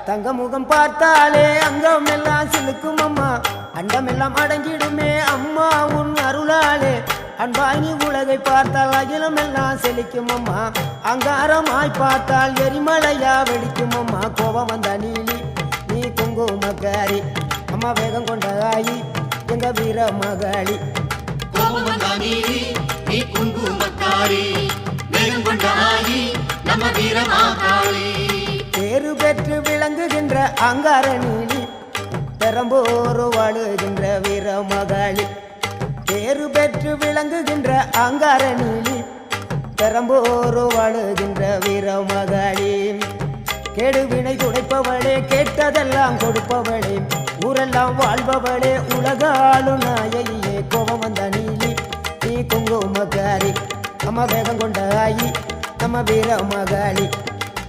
தங்க முகம் பார்த்தாலே அங்கம் எல்லாம் சிலுக்கும் அம்மா, அண்டமெல்லாம் அடங்கிடுமே அம்மா உன் அருளாலே. அன்பாங்கி உலகை பார்த்தால் அகிலம் எல்லாம் செழிக்கும் அம்மா, அங்காரமாய் பார்த்தால் எரிமலையா வெடிக்கும் அம்மா. கோபம் வந்த நீலி நீ குங்குமக்காரி அம்மா, வேகம் கொண்ட ஆயி எங்க வீர மகாளி. கோபம் வந்த நீலி நீ குங்குமக்காரி, வேகம் கொண்ட ஆயி நம்ம வீர மகாளி. பேரு பெற்று விளங்குகின்ற அங்கார நீலி, பெரம்போரு வாழுகின்ற வீர மகாளி. பேரு பெற்று விளங்குகின்ற அங்கார நீலி, பெரம்போரு வாழுகின்ற வீர மகாளி. கேடுவினை துடைப்பவளே, கேட்டதெல்லாம் கொடுப்பவளே, ஊரெல்லாம் வாழ்பவளே, உலகாலும் நாயகியே. கோபம் வந்த நீலி நீ குங்குமக்காரி அம்மா, வேகம் கொண்ட ஆயி நம்ம வீர மகாளி.